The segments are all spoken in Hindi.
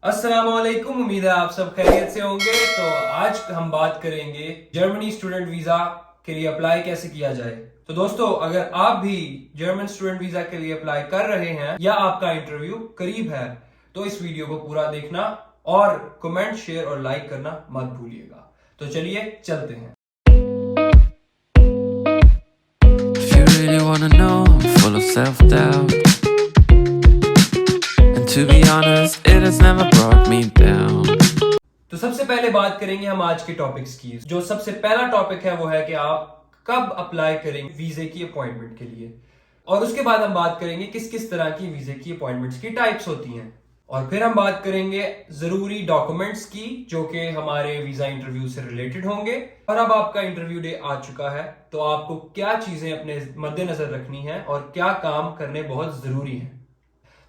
अस्सलामुअलैकुम। उम्मीद है आप सब खैरियत से होंगे। तो आज हम बात करेंगे जर्मनी स्टूडेंट वीजा के लिए अप्लाई कैसे किया जाए। तो दोस्तों, अगर आप भी जर्मन स्टूडेंट वीजा के लिए अप्लाई कर रहे हैं या आपका इंटरव्यू करीब है तो इस वीडियो को पूरा देखना और कमेंट, शेयर और लाइक करना मत भूलिएगा। तो चलिए चलते हैं। If you really wanna know, I'm full of self-doubt. And to be honest, it has never brought me down. तो सबसे पहले बात करेंगे हम आज के टॉपिक्स की। जो सबसे पहला टॉपिक है वो है कि आप कब अप्लाई करेंगे वीजे की अपॉइंटमेंट के लिए, और उसके बाद हम बात करेंगे किस किस तरह की वीजे की अपॉइंटमेंट्स की टाइप्स होती हैं, और फिर हम बात करेंगे जरूरी डॉक्यूमेंट्स की जो कि हमारे वीजा इंटरव्यू से रिलेटेड होंगे। और अब आपका इंटरव्यू डे आ चुका है तो आपको क्या चीजें अपने मद्देनजर रखनी है और क्या काम करने बहुत जरूरी है।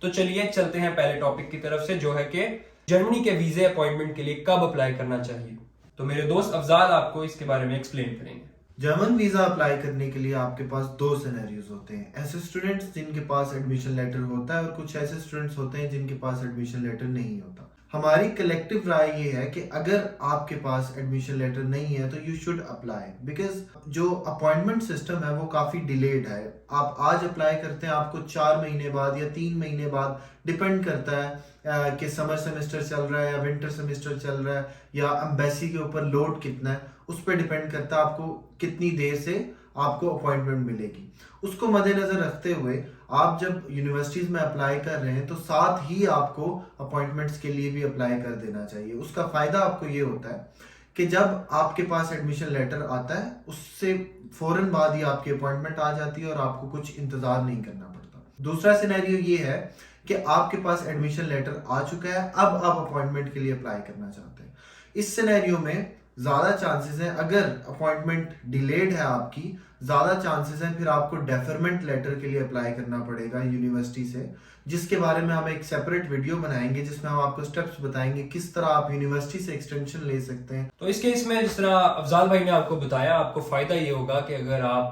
तो चलिए चलते हैं पहले टॉपिक की तरफ से, जो है कि जर्मनी के वीजे अपॉइंटमेंट के लिए कब अप्लाई करना चाहिए। तो मेरे दोस्त अफजाल आपको इसके बारे में एक्सप्लेन करेंगे। जर्मन वीजा अप्लाई करने के लिए आपके पास दो सिनेरियोज होते हैं। ऐसे स्टूडेंट्स जिनके पास एडमिशन लेटर होता है और कुछ ऐसे स्टूडेंट्स होते हैं जिनके पास एडमिशन लेटर नहीं होता। हमारी कलेक्टिव राय ये है कि अगर आपके पास एडमिशन लेटर नहीं है तो यू शुड अप्लाई, बिकॉज जो अपॉइंटमेंट सिस्टम है वो काफी डिलेड है। आप आज अप्लाई करते हैं, आपको 4 महीने बाद या 3 महीने बाद, डिपेंड करता है कि समर सेमेस्टर चल रहा है या विंटर सेमेस्टर चल रहा है या एम्बेसी के ऊपर लोड कितना है, उस पर डिपेंड करता है आपको कितनी देर से आपको अपॉइंटमेंट मिलेगी। उसको मद्देनजर रखते हुए आप जब यूनिवर्सिटीज में अप्लाई कर रहे हैं तो साथ ही आपको अपॉइंटमेंट्स के लिए भी अप्लाई कर देना चाहिए। उसका फायदा आपको ये होता है कि जब आपके पास एडमिशन लेटर आता है उससे फौरन बाद ही आपकी अपॉइंटमेंट आ जाती है और आपको कुछ इंतजार नहीं करना पड़ता। दूसरा सिनेरियो ये है कि आपके पास एडमिशन लेटर आ चुका है, अब आप अपॉइंटमेंट के लिए अप्लाई करना चाहते हैं। इस सिनेरियो में ज्यादा चांसेस हैं, अगर अपॉइंटमेंट डिलेड है आपकी, ज्यादा चांसेस हैं फिर आपको डेफरमेंट लेटर के लिए अप्लाई करना पड़ेगा यूनिवर्सिटी से, जिसके बारे में हम एक सेपरेट वीडियो बनाएंगे जिसमें हम आपको स्टेप्स बताएंगे किस तरह आप यूनिवर्सिटी से एक्सटेंशन ले सकते हैं। तो इस केस में जिस तरह अफजाल भाई ने आपको बताया, आपको फायदा ये होगा कि अगर आप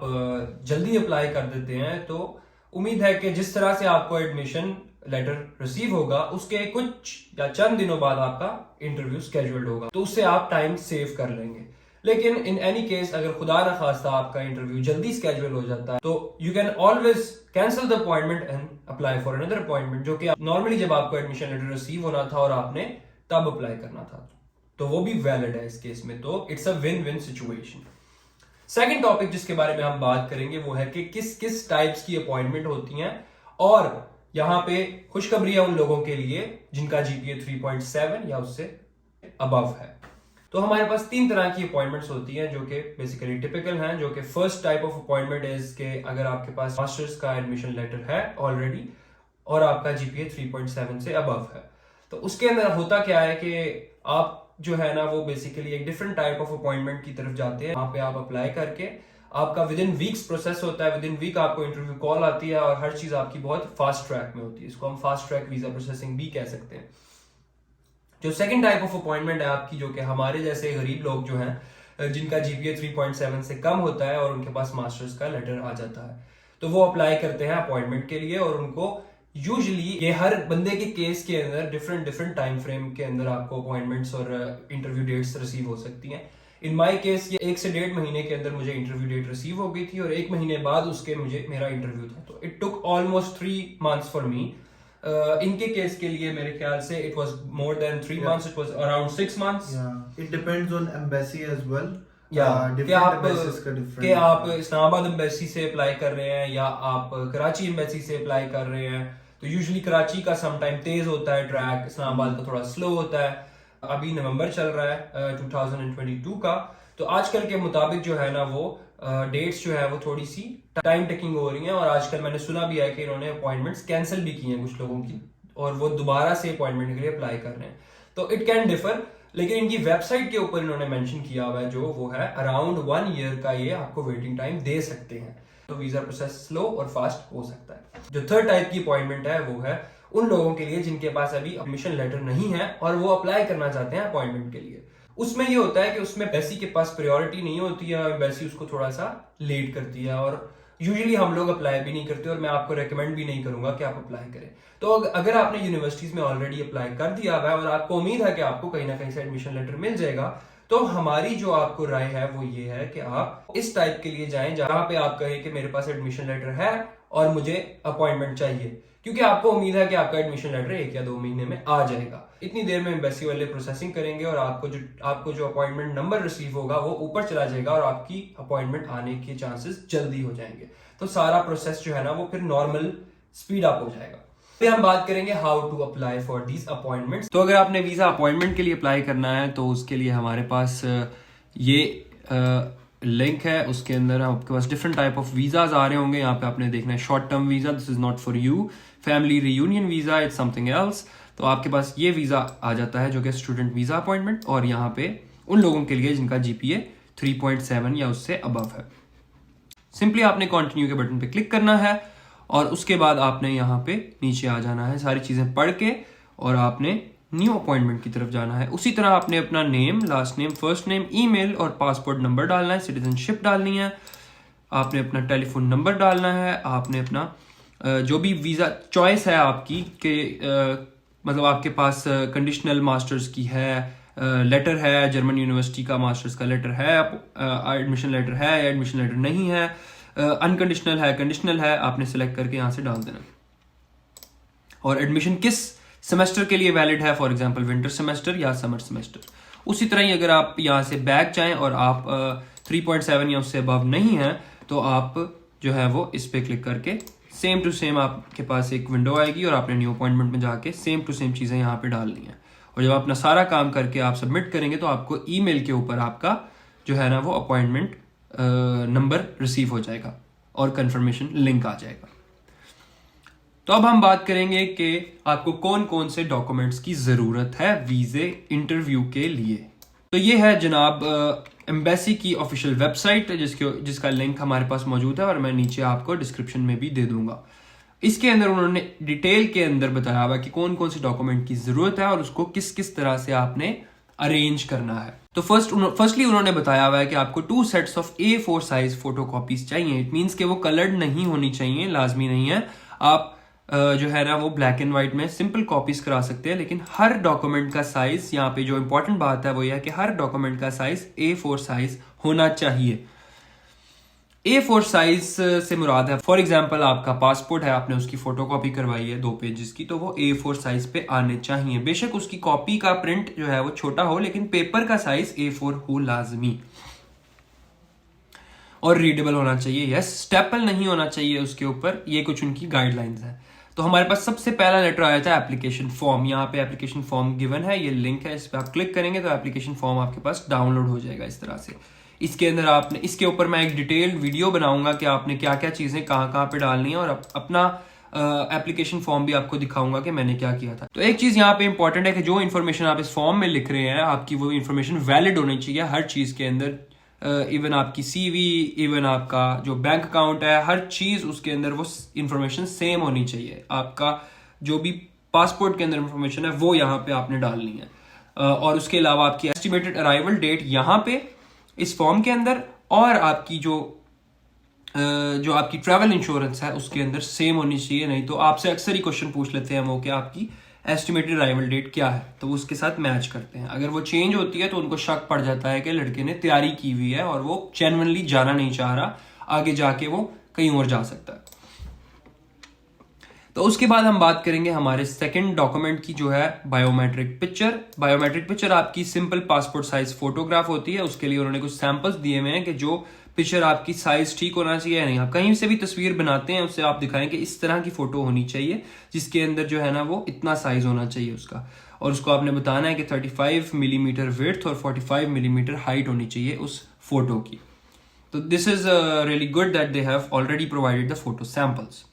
जल्दी अप्लाई कर देते हैं तो उम्मीद है कि जिस तरह से आपको एडमिशन लेटर रिसीव होगा उसके कुछ या चंद दिनों बाद आपका इंटरव्यू स्केड्यूल्ड होगा, तो उससे आप टाइम सेव कर लेंगे। लेकिन इन एनी केस अगर खुदा न खास्ता आपका इंटरव्यू जल्दी स्केड्यूल हो जाता है तो you can always cancel the appointment and apply for another appointment, जो कि नॉर्मली जब आपको एडमिशन लेटर रिसीव होना था और आपने तब अप्लाई करना था, तो वो भी वैलिड है इस केस में। तो it's a win win situation. Second topic जिसके बारे में हम बात करेंगे वो है कि किस किस टाइप्स की अपॉइंटमेंट होती हैं, और यहाँ पे खुशखबरी है उन लोगों के लिए जिनका जीपीए 3.7 या उससे अबव है। तो हमारे पास 3 तरह की अपॉइंटमेंट्स होती हैं जो कि बेसिकली टिपिकल हैं। जो कि first type of appointment is के अगर आपके पास मास्टर्स का एडमिशन लेटर है ऑलरेडी और आपका जीपीए 3.7 से अबव है, तो उसके अंदर होता क्या है कि आप जो है ना वो बेसिकली एक डिफरेंट टाइप ऑफ अपॉइंटमेंट की तरफ जाते हैं। वहां पे आप अप्लाई करके आपका विद इन वीक्स प्रोसेस होता है, विद इन वीक आपको इंटरव्यू कॉल आती है और हर चीज आपकी बहुत फास्ट ट्रैक में होती है। इसको हम फास्ट ट्रैक वीजा प्रोसेसिंग भी कह सकते हैं। जो सेकंड टाइप ऑफ अपॉइंटमेंट है आपकी, जो कि हमारे जैसे गरीब लोग जो हैं जिनका जीपीए 3.7 से कम होता है और उनके पास मास्टर्स का लेटर आ जाता है, तो वो अप्लाई करते हैं अपॉइंटमेंट के लिए। और उनको यूजुअली ये हर बंदे के केस के अंदर डिफरेंट टाइम फ्रेम के अंदर आपको अपॉइंटमेंट्स और इंटरव्यू डेट्स रिसीव हो सकती हैं। इन माई केस ये 1 से 1.5 महीने के अंदर मुझे इंटरव्यू डेट रिसीव हो गई थी और 1 महीने बाद उसके मुझे मेरा इंटरव्यू था। तो it took almost 3 months for me. इनके केस के लिए मेरे ख्याल से it was more than 3 months, it was around 6 months। It depends on embassy as well. कि आप इस्लामाबाद एम्बेसी से अप्लाई कर रहे हैं या आप कराची एम्बेसी से अप्लाई कर रहे हैं, तो यूजुअली कराची का समटाइम तेज होता है ट्रैक, इस्लामाबाद का थोड़ा स्लो होता है। अभी नवंबर चल रहा है 2022 का, तो आजकल के मुताबिक जो है ना वो डेट्स जो है वो थोड़ी सी टाइम टेकिंग हो रही हैं, और आजकल मैंने सुना भी है कि इन्होंने अपॉइंटमेंट्स कैंसिल भी की हैं कुछ लोगों की और वो दोबारा से अपॉइंटमेंट के लिए अप्लाई कर रहे हैं। तो इट कैन डिफर, लेकिन इनकी वेबसाइट के ऊपर इन्होंने मेंशन किया हुआ है जो वो है अराउंड 1 year का ये आपको वेटिंग टाइम दे सकते हैं। तो वीजा प्रोसेस स्लो और फास्ट हो सकता है। जो थर्ड टाइप की अपॉइंटमेंट है वो है उन लोगों के लिए जिनके पास अभी एडमिशन लेटर नहीं है और वो अप्लाई करना चाहते हैं अपॉइंटमेंट के लिए। उसमें ये होता है कि उसमें एम्बेसी के पास प्रायोरिटी नहीं होती है, एम्बेसी उसको थोड़ा सा लेट करती है और यूजुअली हम लोग अप्लाई भी नहीं करते और मैं आपको रेकमेंड भी नहीं करूंगा कि आप अप्लाई करें। तो अगर आपने यूनिवर्सिटीज में ऑलरेडी अप्लाई कर दिया हुआ है और आपको उम्मीद है कि आपको कहीं ना कहीं से एडमिशन लेटर मिल जाएगा, तो हमारी जो आपको राय है वो ये है कि आप इस टाइप के लिए जाएं जहां पे आप कहें कि मेरे पास एडमिशन लेटर है और मुझे अपॉइंटमेंट चाहिए, क्योंकि आपको उम्मीद है कि आपका एडमिशन लेटर 1 या 2 महीने में आ जाएगा। इतनी देर में एम्बेसी वाले प्रोसेसिंग करेंगे और आपको जो अपॉइंटमेंट नंबर रिसीव होगा वो ऊपर चला जाएगा और आपकी अपॉइंटमेंट आने के चांसेस जल्दी हो जाएंगे। तो सारा प्रोसेस जो है ना वो फिर नॉर्मल स्पीड अप हो जाएगा। फिर हम बात करेंगे how to apply for these appointments. तो अगर आपने वीजा अपॉइंटमेंट के लिए अप्लाई करना है तो उसके लिए हमारे पास ये लिंक है, उसके अंदर आपके पास डिफरेंट टाइप ऑफ वीजाज आ रहे होंगे। यहाँ पे आपने देखना है short term visa, this is not for you, family reunion visa, it's something else. तो आपके पास ये वीजा आ जाता है जो कि स्टूडेंट वीजा अपॉइंटमेंट, और यहाँ पे उन लोगों के लिए जिनका जीपीए 3.7 या उससे अबव है। सिंपली आपने कंटिन्यू के बटन पे क्लिक करना है और उसके बाद आपने यहाँ पे नीचे आ जाना है, सारी चीजें पढ़ के, और आपने न्यू अपॉइंटमेंट की तरफ जाना है। उसी तरह आपने अपना name, last name, first name, email और पासपोर्ट नंबर डालना है, सिटीजनशिप डालनी है, आपने अपना टेलीफोन नंबर डालना है, आपने अपना जो भी वीजा चॉइस है आपकी कि मतलब आपके पास कंडीशनल मास्टर्स की है, लेटर है, जर्मन यूनिवर्सिटी का मास्टर्स का लेटर है, एडमिशन लेटर है या एडमिशन लेटर नहीं है, अनकंडीशनल है, कंडीशनल है, आपने सेलेक्ट करके यहाँ से डाल देना। और एडमिशन किस सेमेस्टर के लिए वैलिड है, फॉर एग्जांपल विंटर सेमेस्टर या समर सेमेस्टर। उसी तरह ही अगर आप यहाँ से बैक जाएं और आप 3.7 या उससे अबव नहीं है तो आप जो है वो इस पे क्लिक करके सेम टू सेम आपके पास एक विंडो आएगी और आपने न्यू अपॉइंटमेंट में जाके सेम टू सेम चीज़ें यहाँ पे डालनी है। और जब अपना सारा काम करके आप सबमिट करेंगे तो आपको ईमेल के ऊपर आपका जो है ना वो अपॉइंटमेंट नंबर रिसीव हो जाएगा और कंफर्मेशन लिंक आ जाएगा। तो अब हम बात करेंगे कि आपको कौन कौन से डॉक्यूमेंट्स की ज़रूरत है वीज़े इंटरव्यू के लिए। तो ये है जनाब एम्बेसी की ऑफिशियल वेबसाइट जिसका लिंक हमारे पास मौजूद है और मैं नीचे आपको डिस्क्रिप्शन में भी दे दूंगा। इसके अंदर उन्होंने डिटेल के अंदर बताया हुआ कि कौन कौन से डॉक्यूमेंट की ज़रूरत है और उसको किस किस तरह से आपने अरेंज करना है। तो फर्स्टली उन्होंने बताया हुआ है कि आपको 2 sets of A4 size photo copies चाहिए। इट मीन्स कि वो कलर्ड नहीं होनी चाहिए, लाजमी नहीं है। आप जो है ना वो ब्लैक एंड व्हाइट में सिंपल कॉपीज करा सकते हैं, लेकिन हर डॉक्यूमेंट का साइज, यहाँ पे जो इंपॉर्टेंट बात है वो यह है कि हर डॉक्यूमेंट का साइज A4 साइज होना चाहिए। A4 साइज से मुराद है, फॉर एग्जांपल आपका पासपोर्ट है, आपने उसकी फोटोकॉपी करवाई है 2 पेजेस की, तो वो A4 साइज पे आने चाहिए। बेशक उसकी कॉपी का प्रिंट जो है वो छोटा हो, लेकिन पेपर का साइज A4 हो लाजमी, और रीडेबल होना चाहिए। यस, स्टेपल नहीं होना चाहिए उसके ऊपर। ये कुछ उनकी गाइडलाइंस है। तो हमारे पास सबसे पहला लेटर आया था एप्लीकेशन फॉर्म। यहाँ पे एप्लीकेशन फॉर्म गिवन है, ये लिंक है, इस पर आप क्लिक करेंगे तो एप्लीकेशन फॉर्म आपके पास डाउनलोड हो जाएगा इस तरह से। इसके अंदर आपने, इसके ऊपर मैं एक डिटेल्ड वीडियो बनाऊंगा कि आपने क्या क्या चीजें कहाँ कहाँ पे डालनी है, और अपना एप्लीकेशन फॉर्म भी आपको दिखाऊंगा कि मैंने क्या किया था। तो एक चीज यहाँ पे इंपॉर्टेंट है कि जो इन्फॉर्मेशन आप इस फॉर्म में लिख रहे हैं, आपकी वो इन्फॉर्मेशन वैलिड होनी चाहिए हर चीज के अंदर। इवन आपकी सीवी, इवन आपका जो बैंक अकाउंट है, हर चीज उसके अंदर वो इंफॉर्मेशन सेम होनी चाहिए। आपका जो भी पासपोर्ट के अंदर इंफॉर्मेशन है वो यहाँ पे आपने डालनी है। और उसके अलावा आपकी एस्टिमेटेड अराइवल डेट यहाँ पे इस फॉर्म के अंदर, और आपकी जो आपकी ट्रैवल इंश्योरेंस है उसके अंदर सेम होनी चाहिए। नहीं तो आपसे अक्सर ही क्वेश्चन पूछ लेते हैं वो कि आपकी एस्टिमेटेड अराइवल डेट क्या है, तो वो उसके साथ मैच करते हैं। अगर वो चेंज होती है तो उनको शक पड़ जाता है कि लड़के ने तैयारी की हुई है और वो जेन्युइनली जाना नहीं चाह रहा, आगे जाके वो कहीं और जा सकता है। तो उसके बाद हम बात करेंगे हमारे सेकंड डॉक्यूमेंट की, जो है बायोमेट्रिक पिक्चर। बायोमेट्रिक पिक्चर आपकी सिंपल पासपोर्ट साइज फोटोग्राफ होती है। उसके लिए उन्होंने कुछ सैंपल्स दिए हुए हैं कि जो पिक्चर आपकी साइज ठीक होना चाहिए या नहीं। आप कहीं से भी तस्वीर बनाते हैं उससे आप दिखाएं कि इस तरह की फोटो होनी चाहिए जिसके अंदर जो है ना वो इतना साइज होना चाहिए उसका, और उसको आपने बताना है कि 35 मिलीमीटर विड्थ और 45 मिलीमीटर हाइट होनी चाहिए उस फोटो की। तो this is really good that they have already provided the photo samples.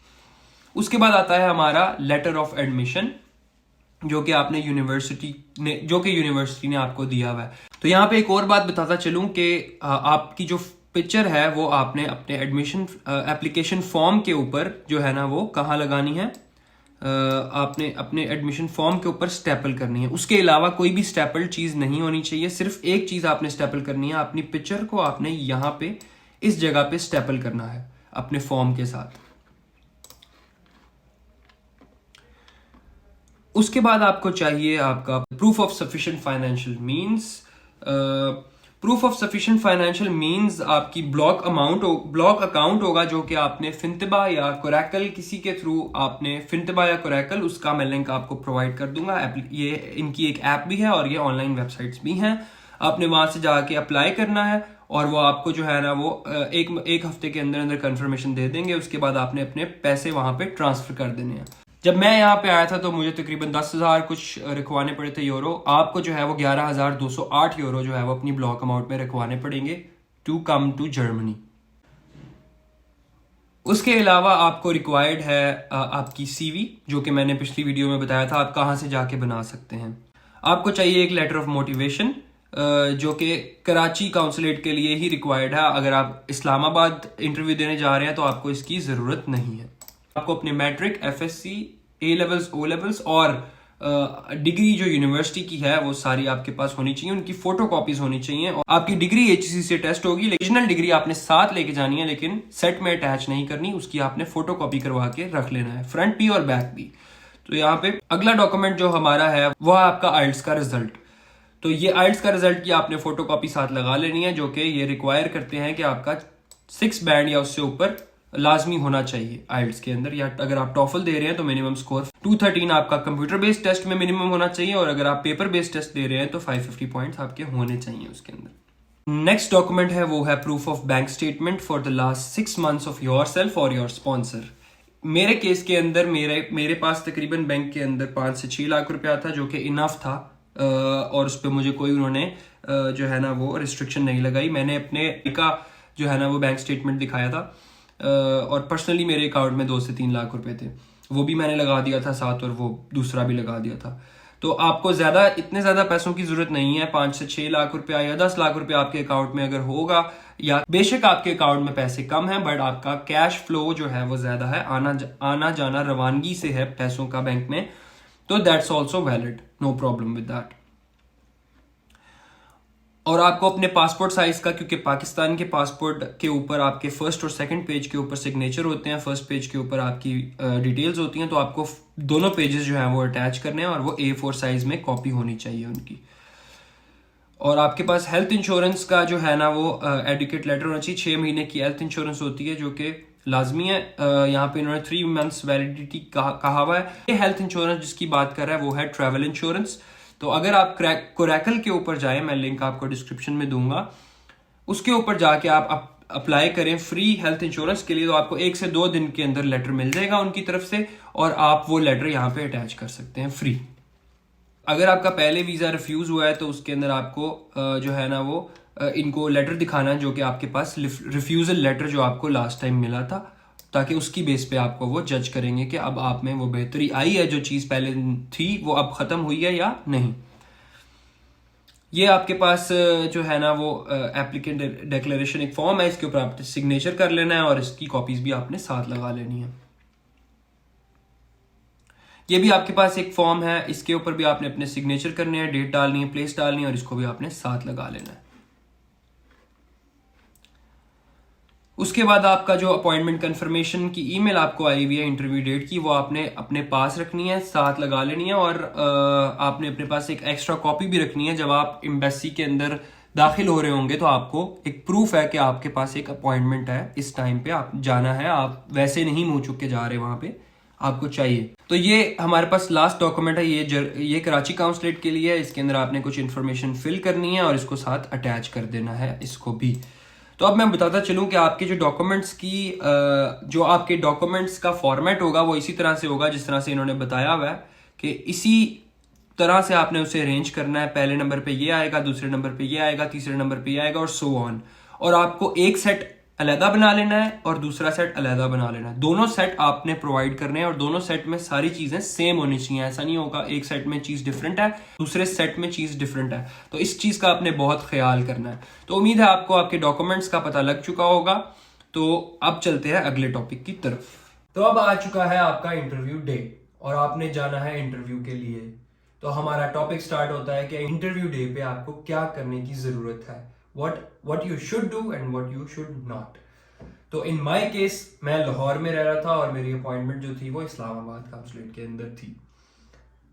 उसके बाद आता है हमारा लेटर ऑफ एडमिशन, जो कि आपने यूनिवर्सिटी ने आपको दिया हुआ है। तो यहाँ पे एक और बात बताता चलूं कि आपकी जो पिक्चर है वो आपने अपने एडमिशन एप्लीकेशन फॉर्म के ऊपर जो है ना वो कहाँ लगानी है, आपने अपने एडमिशन फॉर्म के ऊपर स्टेपल करनी है। उसके अलावा कोई भी स्टेपल चीज नहीं होनी चाहिए। सिर्फ एक चीज आपने स्टेपल करनी है, अपनी पिक्चर को आपने यहाँ पे इस जगह पे स्टेपल करना है। अपने फॉर्म के साथ। उसके बाद आपको चाहिए आपका proof of sufficient financial means. Proof of sufficient financial means आपकी ब्लॉक अकाउंट होगा जो कि आपने फिनतिबा या कोरैकल किसी के थ्रू आपने फिनतिबा या कोरैकल, उसका मैं लिंक आपको प्रोवाइड कर दूंगा। ये इनकी एक ऐप भी है और ये ऑनलाइन वेबसाइट्स भी हैं। आपने वहां से जाके अप्लाई करना है और वो आपको जो है ना वो एक हफ्ते के अंदर अंदर कंफर्मेशन दे देंगे। उसके बाद आपने अपने पैसे वहां पे ट्रांसफर कर देने हैं। जब मैं यहाँ पे आया था तो मुझे तकरीबन 10,000 कुछ रखवाने पड़े थे यूरो। आपको जो है वो 11,208 यूरो जो है वो अपनी ब्लॉक अमाउंट में रखवाने पड़ेंगे टू कम टू जर्मनी। उसके अलावा आपको रिक्वायर्ड है आपकी सीवी, जो कि मैंने पिछली वीडियो में बताया था आप कहाँ से जाके बना सकते हैं। आपको चाहिए एक लेटर ऑफ मोटिवेशन जो कि कराची काउंसलेट के लिए ही रिक्वायर्ड है। अगर आप इस्लामाबाद इंटरव्यू देने जा रहे हैं तो आपको इसकी ज़रूरत नहीं है। आपको अपने matric, FSc, A levels, O levels और डिग्री जो यूनिवर्सिटी की है वो सारी आपके पास होनी चाहिए। उनकी फोटो कॉपीज होनी चाहिए और आपकी डिग्री एचईसी से टेस्ट होगी। ओरिजिनल डिग्री आपने साथ लेके जानी है लेकिन सेट में अटैच नहीं करनी, उसकी आपने फोटो कॉपी करवा के रख लेना है, फ्रंट भी और बैक भी। तो यहाँ पे अगला डॉक्यूमेंट जो हमारा है वो आपका आइल्स का रिजल्ट। तो ये आइल्स का रिजल्ट की आपने फोटो कॉपी साथ लगा लेनी है, जो कि ये रिक्वायर करते हैं कि आपका 6 बैंड या उससे ऊपर लाजमी होना चाहिए आइल्स के अंदर। या अगर आप टॉफल दे रहे हैं तो मिनिमम स्कोर 213 आपका कंप्यूटर बेस्ड टेस्ट में मिनिमम होना चाहिए और अगर आप पेपर बेस्ड टेस्ट दे रहे हैं तो 550 पॉइंट्स आपके होने चाहिए उसके अंदर। नेक्स्ट डॉक्यूमेंट है वो है proof of bank statement for the last 6 months of your self और योर स्पॉन्सर। मेरे केस के अंदर मेरे पास तकरीबन बैंक के अंदर 5 से 6 लाख रुपया था, जो कि इनफ था और उस पर मुझे कोई उन्होंने जो है ना वो रिस्ट्रिक्शन नहीं लगाई। मैंने अपने का जो है ना वो बैंक स्टेटमेंट दिखाया था और पर्सनली मेरे अकाउंट में 2 से 3 लाख रुपए थे, वो भी मैंने लगा दिया था साथ और वो दूसरा भी लगा दिया था। तो आपको इतने ज्यादा पैसों की जरूरत नहीं है। 5 से 6 लाख रुपया या 10 लाख रुपया आपके अकाउंट में अगर होगा, या बेशक आपके अकाउंट में पैसे कम है बट आपका कैश फ्लो जो है वो ज्यादा है, आना जाना रवानगी से है पैसों का बैंक में, तो that's also valid, no problem with that. और आपको अपने पासपोर्ट साइज का, क्योंकि पाकिस्तान के पासपोर्ट के ऊपर आपके फर्स्ट और सेकंड पेज के ऊपर सिग्नेचर होते हैं, फर्स्ट पेज के ऊपर आपकी डिटेल्स होती हैं, तो आपको दोनों पेजेस जो हैं वो अटैच करने हैं और वो A4 साइज में कॉपी होनी चाहिए उनकी। और आपके पास हेल्थ इंश्योरेंस का जो है ना वो एडुकेट लेटर होना चाहिए। 6 महीने की हेल्थ इंश्योरेंस होती है जो कि लाजमी है। यहाँ पे इन्होंने 3 मंथ्स वैलिडिटी कहा हुआ है। ये हेल्थ इंश्योरेंस जिसकी बात कर रहा है वो है ट्रैवल इंश्योरेंस। तो अगर आप कोरैकल के ऊपर जाएं, मैं लिंक आपको डिस्क्रिप्शन में दूंगा, उसके ऊपर जाके आप अप्लाई करें फ्री हेल्थ इंश्योरेंस के लिए, तो आपको 1 से 2 दिन के अंदर लेटर मिल जाएगा उनकी तरफ से और आप वो लेटर यहाँ पे अटैच कर सकते हैं फ्री। अगर आपका पहले वीजा रिफ्यूज हुआ है तो उसके अंदर आपको जो है ना वो इनको लेटर दिखाना है जो कि आपके पास रिफ्यूजल लेटर जो आपको लास्ट टाइम मिला था, ताकि उसकी बेस पे आपको वो जज करेंगे कि अब आप में वो बेहतरी आई है, जो चीज पहले थी वो अब खत्म हुई है या नहीं। ये आपके पास जो है ना वो एप्लीकेंट डिक्लेरेशन एक फॉर्म है, इसके ऊपर आपने सिग्नेचर कर लेना है और इसकी कॉपीज भी आपने साथ लगा लेनी है। ये भी आपके पास एक फॉर्म है, इसके ऊपर भी आपने अपने सिग्नेचर करने हैं, डेट डालनी है, प्लेस डालनी है और इसको भी आपने साथ लगा लेना है। उसके बाद आपका जो अपॉइंटमेंट कंफर्मेशन की ईमेल आपको आई हुई है इंटरव्यू डेट की, वो आपने अपने पास रखनी है, साथ लगा लेनी है और आपने अपने पास एक एक्स्ट्रा कॉपी भी रखनी है। जब आप एम्बेसी के अंदर दाखिल हो रहे होंगे तो आपको एक प्रूफ है कि आपके पास एक अपॉइंटमेंट है, इस टाइम पे आप जाना है, आप वैसे नहीं मुंह चुक के जा रहे वहां पे, आपको चाहिए। तो ये हमारे पास लास्ट डॉक्यूमेंट है, ये कराची काउंसलेट के लिए है। इसके अंदर आपने कुछ इन्फॉर्मेशन फिल करनी है और इसको साथ अटैच कर देना है इसको भी। तो अब मैं बताता चलूं कि आपके जो डॉक्यूमेंट्स की जो आपके डॉक्यूमेंट्स का फॉर्मेट होगा वो इसी तरह से होगा जिस तरह से इन्होंने बताया हुआ है, कि इसी तरह से आपने उसे अरेंज करना है। पहले नंबर पे ये आएगा, दूसरे नंबर पे ये आएगा, तीसरे नंबर पे ये आएगा और सो ऑन। और आपको एक सेट अलहदा बना लेना है और दूसरा सेट अलहदा बना लेना है। दोनों सेट आपने प्रोवाइड करने हैं और दोनों सेट में सारी चीजें सेम होनी चाहिए। ऐसा नहीं होगा एक सेट में चीज डिफरेंट है, दूसरे सेट में चीज डिफरेंट है, तो इस चीज का आपने बहुत ख्याल करना है। तो उम्मीद है आपको आपके डॉक्यूमेंट्स का पता लग चुका होगा। तो अब चलते हैं अगले टॉपिक की तरफ। तो अब आ चुका है आपका इंटरव्यू डे और आपने जाना है इंटरव्यू के लिए। तो हमारा टॉपिक स्टार्ट होता है कि इंटरव्यू डे पे आपको क्या करने की जरूरत है, what you should do and what you should not। तो इन माय केस मैं लाहौर में रह रहा था और मेरी अपॉइंटमेंट जो थी वो इस्लामाबाद काउंसलेट के अंदर थी।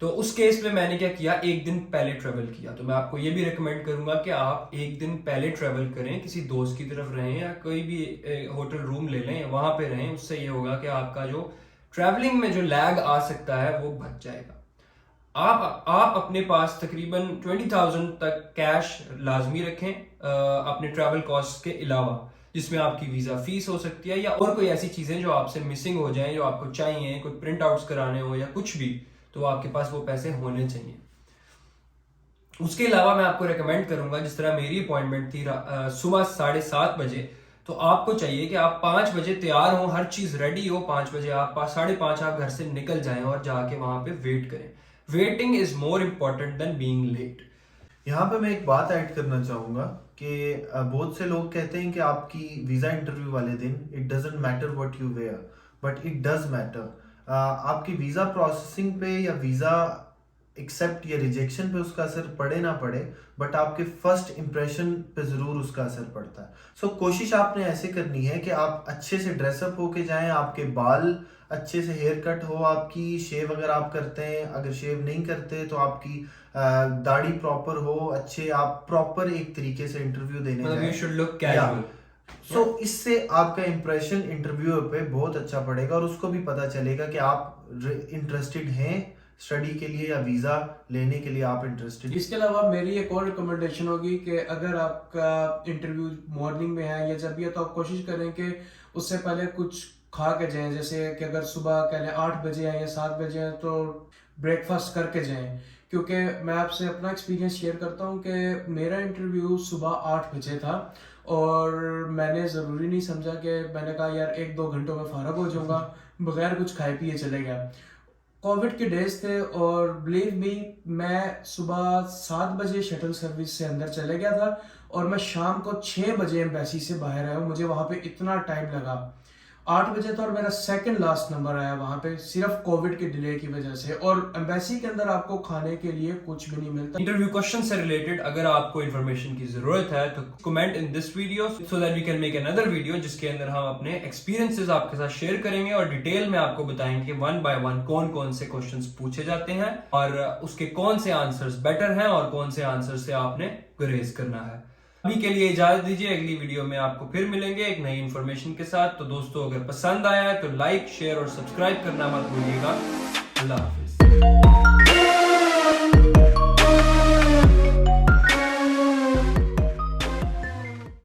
तो उस केस में मैंने क्या किया, एक दिन पहले ट्रेवल किया। तो मैं आपको ये भी रिकमेंड करूंगा कि आप एक दिन पहले ट्रेवल करें, किसी दोस्त की तरफ रहें या कोई भी होटल रूम ले लें, वहां पे रहें। उससे ये होगा कि आपका जो ट्रैवलिंग में जो लैग आ सकता है वो बच जाएगा। आप अपने पास तकरीबन 20,000 तक कैश लाजमी रखें अपने ट्रैवल कॉस्ट के अलावा, जिसमें आपकी वीजा फीस हो सकती है या और कोई ऐसी चीजें जो आपसे मिसिंग हो जाएं, जो आपको चाहिए, कोई प्रिंट आउट्स कराने हो या कुछ भी, तो आपके पास वो पैसे होने चाहिए। उसके अलावा मैं आपको रेकमेंड करूंगा, जिस तरह मेरी अपॉइंटमेंट थी सुबह 7:30 बजे, तो आपको चाहिए कि आप 5 बजे तैयार हो, हर चीज रेडी हो। 5 बजे आप 5:30 आप घर से निकल जाएं और जाके वहां पे वेट करें। Waiting is more important than being late. यहाँ पे मैं एक बात ऐड करना चाहूंगा कि बहुत से लोग कहते हैं कि आपकी वीजा इंटरव्यू वाले दिन it doesn't matter what you wear, but it does matter. आपकी वीजा प्रोसेसिंग पे या वीजा एक्सेप्ट या रिजेक्शन पे उसका असर पड़े ना पड़े, बट आपके फर्स्ट इंप्रेशन पे जरूर उसका असर पड़ता है। सो कोशिश आपने ऐसे करनी है कि आप अच्छे से ड्रेसअप होके जाएं, आपके बाल अच्छे से हेयर कट हो, आपकी शेव अगर आप करते हैं, अगर शेव नहीं करते तो आपकी दाढ़ी प्रॉपर हो, अच्छे आप प्रॉपर एक तरीके से इंटरव्यू देने मतलब जाएं। you should look casual. सो इससे आपका इंप्रेशन इंटरव्यू पे बहुत अच्छा पड़ेगा और उसको भी पता चलेगा कि आप इंटरेस्टेड हैं स्टडी के लिए या वीजा लेने के लिए आप इंटरेस्टेड। इसके अलावा मेरी एक और रिकमेंडेशन होगी कि अगर आपका इंटरव्यू मॉर्निंग में है या जब भी है, तो आप कोशिश करें कि उससे पहले कुछ खा के जाएं। जैसे कि अगर सुबह कहलें 8 बजे हैं या 7 बजे हैं तो ब्रेकफास्ट करके जाएं। क्योंकि मैं आपसे अपना एक्सपीरियंस शेयर करता हूं कि मेरा इंटरव्यू सुबह 8 बजे था और मैंने ज़रूरी नहीं समझा कि मैंने कहा यार 1-2 घंटों में फारग हो जाऊंगा, बगैर कुछ खाए पिए चले गया। कोविड के डेज थे और बिलीव मी, मैं सुबह 7 बजे शटल सर्विस से अंदर चले गया था और मैं शाम को 6 बजे एम्बेसी से बाहर आया हूँ। मुझे वहां पे इतना टाइम लगा। 8 बजे था और मेरा सेकंड लास्ट नंबर आया वहां पे, सिर्फ कोविड के डिले की वजह से। और एम्बेसी के अंदर आपको खाने के लिए कुछ भी नहीं मिलता। इंटरव्यू क्वेश्चन से रिलेटेड अगर आपको इन्फॉर्मेशन की जरूरत है तो comment in this video so that we can make another video, जिसके अंदर हम अपने एक्सपीरियंसेस आपके साथ शेयर करेंगे और डिटेल में आपको बताएंगे 1 by 1 कौन कौन से क्वेश्चंस पूछे जाते हैं और उसके कौन से आंसर्स बेटर हैं और कौन से आंसर से आपने गुरेज करना है। अभी के लिए इजाजत दीजिए, अगली वीडियो में आपको फिर मिलेंगे एक नई इन्फॉर्मेशन के साथ। तो दोस्तों, अगर पसंद आया है तो लाइक, शेयर और सब्सक्राइब करना मत भूलिएगा। अल्लाह हाफिज।